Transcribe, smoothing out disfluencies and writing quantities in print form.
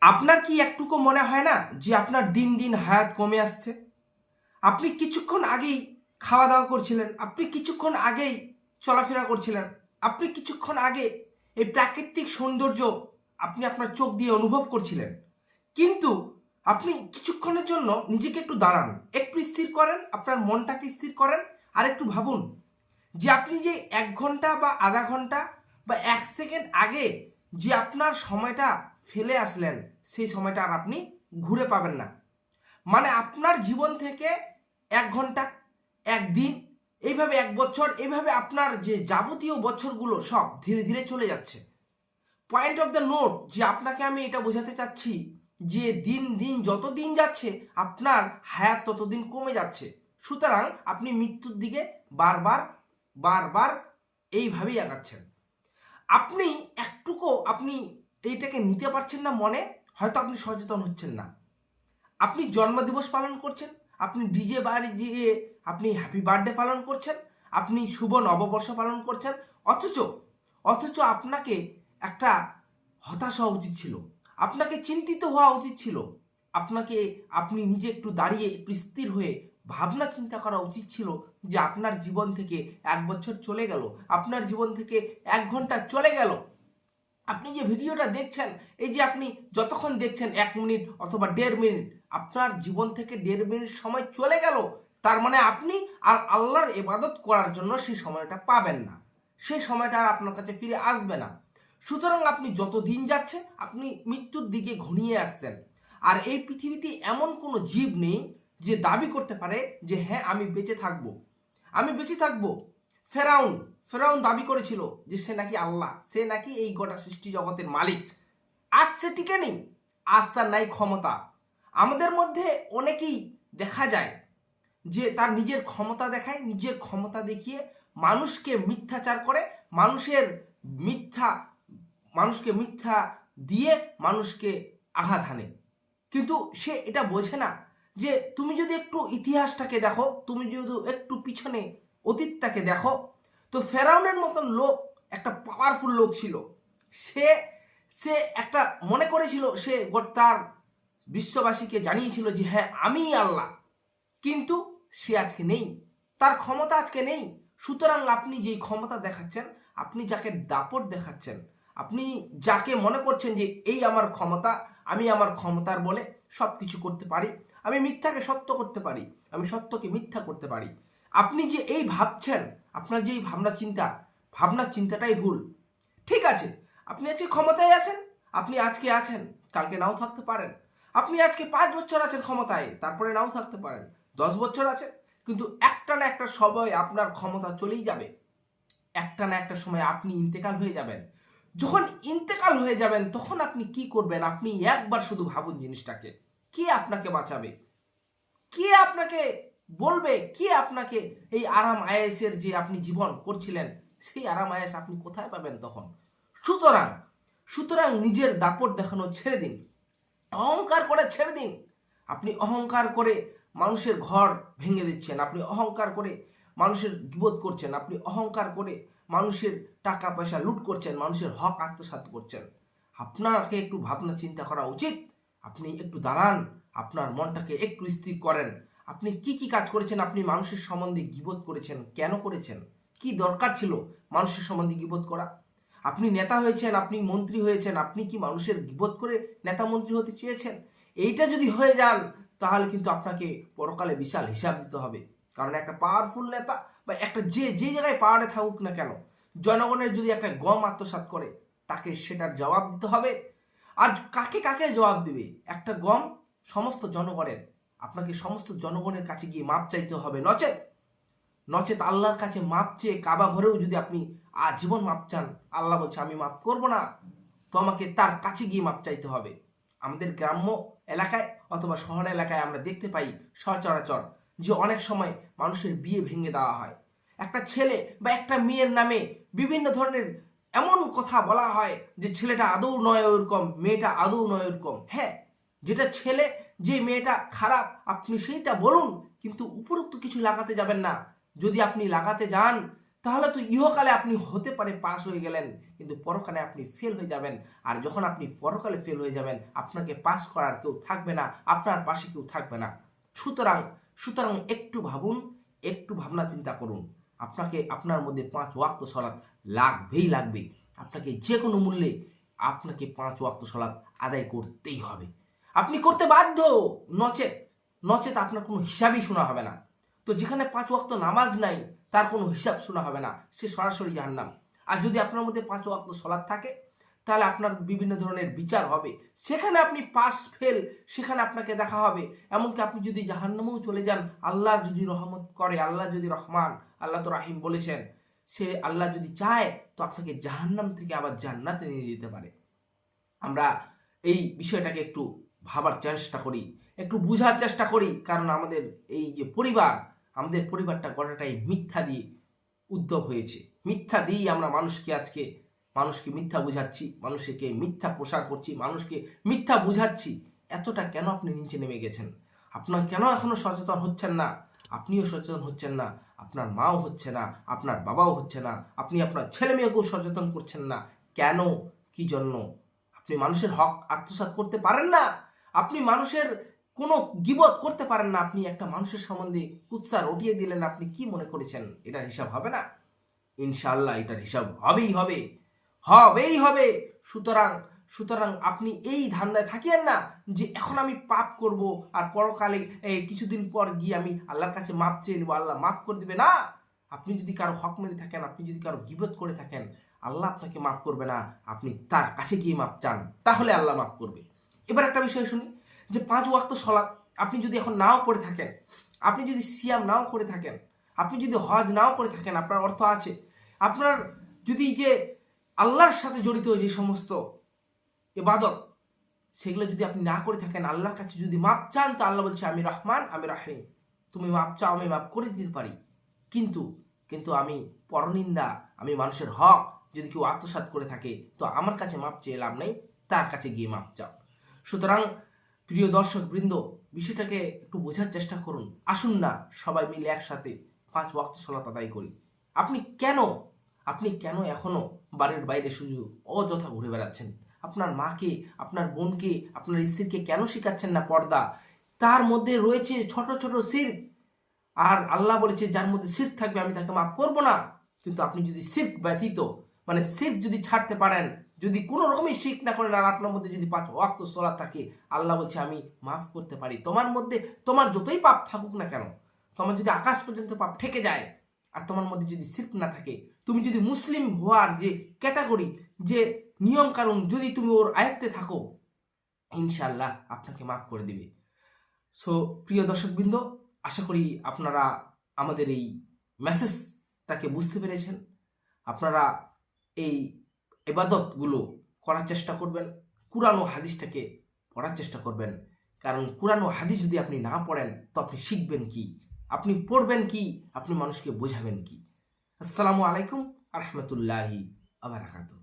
আপনার কি একটুকু মনে হয় না যে আপনার দিন দিন হায়াত কমে আসছে? আপনি কিছুক্ষণ আগেই খাওয়া দাওয়া করছিলেন, আপনি কিছুক্ষণ আগেই চলাফেরা করছিলেন, আপনি কিছুক্ষণ আগে এই প্রাকৃতিক সৌন্দর্য আপনি আপনার চোখ দিয়ে অনুভব করছিলেন। কিন্তু আপনি কিছুক্ষণের জন্য নিজেকে একটু দাঁড়ান, একটু স্থির করেন, আপনার মনটাকে স্থির করেন, আর একটু ভাবুন যে আপনি যে 1 ঘন্টা বা আধা ঘন্টা বা 1 সেকেন্ড আগে যে আপনার সময়টা ফেলে আসলেন, সেই সময়টা আর আপনি ঘুরে পাবেন না। মানে আপনার জীবন থেকে 1 ঘন্টা, একদিন, এইভাবে 1 বছর, এইভাবে আপনার যে যাবতীয় বছরগুলো সব ধীরে ধীরে চলে যাচ্ছে। পয়েন্ট অফ দ্য নোট যে আপনাকে আমি এটা বোঝাতে চাচ্ছি যে দিন দিন যত দিন যাচ্ছে আপনার হায়াত ততদিন কমে যাচ্ছে। সুতরাং আপনি মৃত্যুর দিকে বারবার বারবার এইভাবেই আগাচ্ছেন। আপনি আপনি এইটাকে নিতে পারছেন না মনে, হয়তো আপনি সচেতন হচ্ছেন না। আপনি জন্মদিবস পালন করছেন, আপনি ডিজে বাজিয়ে আপনি হ্যাপি বার্থডে পালন করছেন, আপনি শুভ নববর্ষ পালন করছেন, অথচ অথচ আপনাকে একটা হতাশ হওয়া উচিত ছিল, আপনাকে চিন্তিত হওয়া উচিত ছিল, আপনি নিজে একটু দাঁড়িয়ে একটু স্থির হয়ে ভাবনা চিন্তা করা উচিত ছিল যে আপনার জীবন থেকে 1 বছর চলে গেল, আপনার জীবন থেকে 1 ঘন্টা চলে গেল। আপনি যে ভিডিওটা দেখছেন, এই যে আপনি যতক্ষণ দেখছেন 1 মিনিট অথবা 1.5 মিনিট, আপনার জীবন থেকে 1.5 মিনিট সময় চলে গেল। তার মানে আপনি আর আল্লাহর ইবাদত করার জন্য সেই সময়টা পাবেন না, সেই সময়টা আর আপনার কাছে ফিরে আসবে না। সুতরাং আপনি যত দিন যাচ্ছে আপনি মৃত্যুর দিকে ঘনিয়ে আসছেন। আর এই পৃথিবীতে এমন কোনো জীব নেই যে দাবি করতে পারে যে হ্যাঁ আমি বেঁচে থাকবো, আমি বেঁচে থাকবো। ফেরাউন ফেরাউন দাবি করেছিল যে সে নাকি আল্লাহ, সে নাকি এই গোটা সৃষ্টি জগতের মালিক। আজ সে টিকে নেই, আজ তার নাই ক্ষমতা। আমাদের মধ্যে অনেকেই দেখা যায় যে তার নিজের ক্ষমতা দেখায়, নিজের ক্ষমতা দেখিয়ে মানুষকে মিথ্যাচার করে, মানুষের মিথ্যা মানুষকে মিথ্যা দিয়ে মানুষকে আঘাত হানে। কিন্তু সে এটা বোঝে না যে তুমি যদি একটু ইতিহাসটাকে দেখো, তুমি যদি একটু পিছনে অতীতটাকে দেখো, তো ফেরাউনের মতন লোক একটা পাওয়ারফুল লোক ছিল। সে সে একটা মনে করেছিল, সে তার বিশ্ববাসীকে জানিয়েছিল যে হ্যাঁ আমিই আল্লাহ। কিন্তু সে আজকে নেই, তার ক্ষমতা আজকে নেই। সুতরাং আপনি যেই ক্ষমতা দেখাচ্ছেন, আপনি যাকে দাপট দেখাচ্ছেন, আপনি যাকে মনে করছেন যে এই আমার ক্ষমতা, আমি আমার ক্ষমতার বলে সব কিছু করতে পারি, আমি মিথ্যাকে সত্য করতে পারি, আমি সত্যকে মিথ্যা করতে পারি, আপনি যে এই ভাবছেন, আপনার যে এই ভাবনার চিন্তাটাই ভুল। ঠিক আছে, আপনি আজকে ক্ষমতায় আছেন, আপনি আজকে আছেন, কালকে নাও থাকতে পারেন। আপনি আজকে 5 বছর আছেন ক্ষমতায়, তারপরে নাও থাকতে পারেন। 10 বছর আছেন, কিন্তু একটা না একটা সময় আপনার ক্ষমতা চলেই যাবে, একটা না একটা সময় আপনি ইন্তেকাল হয়ে যাবেন। যখন ইন্তেকাল হয়ে যাবেন তখন আপনি কি করবেন? আপনি একবার শুধু ভাবুন জিনিসটাকে, কে আপনাকে বাঁচাবে, কে আপনাকে বলবে, কে আপনাকে এই আরাম আয়েসের যে আপনি জীবন করছিলেন, সেই আরাম আয়েস আপনি কোথায় পাবেন তখন? সুতরাং সুতরাং নিজের দাপট দেখানো ছেড়ে দিন, অহংকার করে ছেড়ে দিন। আপনি অহংকার করে মানুষের ঘর ভেঙে দিচ্ছেন, আপনি অহংকার করে মানুষের গীবত করছেন, আপনি অহংকার করে মানুষের টাকা পয়সা লুট করছেন, মানুষের হক আত্মসাৎ করছেন। আপনাকে একটু ভাবনা চিন্তা করা উচিত। আপনি একটু দাঁড়ান, আপনার মনটাকে একটু স্থির করেন। আপনি কি কি কাজ করেছেন? আপনি মানুষের সম্বন্ধে গীবত করেছেন, কেন করেছেন? কি দরকার ছিল মানুষের সম্বন্ধে গীবত করা? আপনি নেতা হয়েছেন, আপনি মন্ত্রী হয়েছেন, আপনি কি মানুষের গীবত করে নেতা মন্ত্রী হতে চেয়েছেন? এইটা যদি হয়ে যান তাহলে কিন্তু আপনাকে পরকালে বিশাল হিসাব দিতে হবে। কারণ একটা পাওয়ারফুল নেতা বা একটা যে যে জায়গায় পাওয়ারে থাকুক না কেন, জনগণের যদি একটা গম আত্মসাৎ করে তাকে সেটার জবাব দিতে হবে। আর কাকে কাকে জবাব দিবে? একটা গম সমস্ত জনগণের, আপনাকে সমস্ত জনগণের কাছে গিয়ে মাপ চাইতে হবে। নচেত নচেত আল্লাহর কাছে মাপ চেয়ে কাবা ঘরেও যদি আপনি আজীবন মাপ চান, আল্লাহ বলছে আমি মাপ করব না, তো আমাকে তার কাছে গিয়ে মাপ চাইতে হবে। আমাদের গ্রাম্য এলাকায় অথবা শহর এলাকায় আমরা দেখতে পাই সচরাচর যে অনেক সময় মানুষের বিয়ে ভেঙে দেওয়া হয়। একটা ছেলে বা একটা মেয়ের নামে বিভিন্ন ধরনের এমন কথা বলা হয় যে ছেলেটা আদৌ নয় ওরকম, মেয়েটা আদৌ নয় ওরকম। হ্যাঁ, যেটা ছেলে, যে মেয়েটা খারাপ আপনি সেইটা বলুন, কিন্তু উপরোক্ত কিছু লাগাতে যাবেন না। যদি আপনি লাগাতে যান তাহলে তো ইহকালে আপনি হতে পারে পাস হয়ে গেলেন, কিন্তু পরকালে আপনি ফেল হয়ে যাবেন। আর যখন আপনি পরকালে ফেল হয়ে যাবেন, আপনাকে পাস করার কেউ থাকবে না, আপনার পাশে কেউ থাকবে না। সুতরাং সুতরাং একটু ভাবুন, একটু ভাবনা চিন্তা করুন। আপনাকে আপনার মধ্যে 5 ওয়াক্ত সালাত লাগবেই লাগবে। আপনাকে যে কোনো মূল্যে আপনাকে 5 ওয়াক্ত সালাত আদায় করতেই হবে। আপনি করতে বাধ্য, নচেত নচেত আপনার কোনো হিসাবই শোনা হবে না। তো যেখানে 5 ওয়াক্ত নামাজ নাই, তার কোনো হিসাব শোনা হবে না, সে সরাসরি জাহান্নাম। আর যদি আপনার মধ্যে 5 ওয়াক্ত সালাত থাকে, তাহলে আপনার বিভিন্ন ধরনের বিচার হবে। সেখানে আপনি পাস ফেল, সেখানে আপনাকে দেখা হবে। এমনকি আপনি যদি জাহান্নামেও চলে যান, আল্লাহ যদি রহমত করে, আল্লাহ যদি রহমান, আল্লাহ তো রাহিম বলেছেন, সে আল্লাহ যদি চায় তো আপনাকে জাহান্নাম থেকে আবার জান্নাতে নিয়ে যেতে পারে। আমরা এই বিষয়টাকে একটু ভাবার চেষ্টা করি, একটু বুঝার চেষ্টা করি। কারণ আমাদের এই যে পরিবার, আমাদের পরিবারটা গড়াটাই মিথ্যা দিয়ে উদ্ভব হয়েছে। মিথ্যা দিয়েই আমরা মানুষকে মিথ্যা বুঝাচ্ছি, মানুষকে মিথ্যা প্রসার করছি, মানুষকে মিথ্যা বুঝাচ্ছি। এতটা কেন আপনি নিচে নেমে গেছেন? আপনার কেন এখনো সচেতন হচ্ছেন না? আপনিও সচেতন হচ্ছেন না, আপনার মাও হচ্ছে না, আপনার বাবাও হচ্ছে না, আপনি আপনার ছেলে মেয়েকেও সচেতন করছেন না। কেন? কি জন্য? আপনি মানুষের হক আত্মসাৎ করতে পারেন না, আপনি মানুষের কোনো গীবত করতে পারেন না, আপনি একটা মানুষের সম্বন্ধে কুৎসা রটিয়ে দিলেন, আপনি কি মনে করেছেন এটার হিসাব হবে না? ইনশাআল্লাহ এটার হিসাব হবেই হবে, হবেই হবে। সুতরাং সুতরাং আপনি এই ধান্দায় থাকিয়েন না যে এখন আমি পাপ করব আর পরকালে কিছুদিন পর গিয়ে আমি আল্লাহর কাছে মাপ চেয়ে নেবো, আল্লাহ মাফ করে দিবে না। আপনি যদি কারো হক মেরে থাকেন, আপনি যদি কারো গীবত করে থাকেন, আল্লাহ আপনাকে মাফ করবে না। আপনি তার কাছে গিয়ে মাপ চান, তাহলে আল্লাহ মাফ করবে। এবার একটা বিষয় শুনি, যে 5 ওয়াক্ত সালাত আপনি যদি এখন নাও করে থাকেন, আপনি যদি সিয়াম নাও করে থাকেন, আপনি যদি হজ নাও করে থাকেন, আপনার অর্থ আছে, আপনার যদি যে আল্লাহর সাথে জড়িত যে সমস্ত ইবাদত, সেগুলো যদি আপনি না করে থাকেন, আল্লাহর কাছে যদি মাপ চান, তো আল্লাহ বলছে আমি রহমান, আমি রাহিম, তুমি মাপ চাও, আমি মাপ করে দিতে পারি। কিন্তু কিন্তু আমি পরনিন্দা, আমি মানুষের হক যদি কেউ আত্মসাৎ করে থাকে, তো আমার কাছে মাপ চেয়ে লাভ নেই, তার কাছে গিয়ে মাপ চাও। সুতরাং প্রিয় দর্শক বৃন্দ, বিষয়টাকে একটু বোঝার চেষ্টা করুন। আসুন না সবাই মিলে একসাথে 5 ওয়াক্ত সালাত আদায় করি। আপনি কেন এখনো বাড়ির বাইরে শুধু অযথা ঘুরে বেড়াচ্ছেন? আপনার মাকে, আপনার বোনকে, আপনার স্ত্রীকে কেন শেখাচ্ছেন না পর্দা? তার মধ্যে রয়েছে ছোট ছোট শিরক, আর আল্লাহ বলেছে যার মধ্যে শিরক থাকবে আমি তাকে মাফ করব না। কিন্তু আপনি যদি শিরক ব্যতীত, মানে শিরক যদি ছাড়তে পারেন, যদি কোনো রকমই শিরক না করেন, আর আপনার মধ্যে যদি 5 ওয়াক্ত সালাত থাকে, আল্লাহ বলছে আমি মাফ করতে পারি। তোমার মধ্যে তোমার যতই পাপ থাকুক না কেন, তোমার যদি আকাশ পর্যন্ত পাপ ঠেকে যায়, আর তোমার মধ্যে যদি শিরক না থাকে, তুমি যদি মুসলিম হওয়ার যে ক্যাটাগরি, যে নিয়ম কানুন, যদি তুমি ওর আয়ত্তে থাকো, ইনশাআল্লাহ আপনাকে মাফ করে দিবে। সো প্রিয় দর্শকবৃন্দ, আশা করি আপনারা আমাদের এই মেসেজটাকে বুঝতে পেরেছেন। আপনারা এই ইবাদতগুলো করার চেষ্টা করবেন, কুরআন ও হাদিসটাকে পড়ার চেষ্টা করবেন। কারণ কুরআন ও হাদিস যদি আপনি না পড়েন, তো আপনি শিখবেন কি? আপনি পড়বেন কি? আপনি মানুষকে বোঝাবেন কি? আসসালামু আলাইকুম আ রহমতুল্লাহি ওয়া বারাকাতুহু।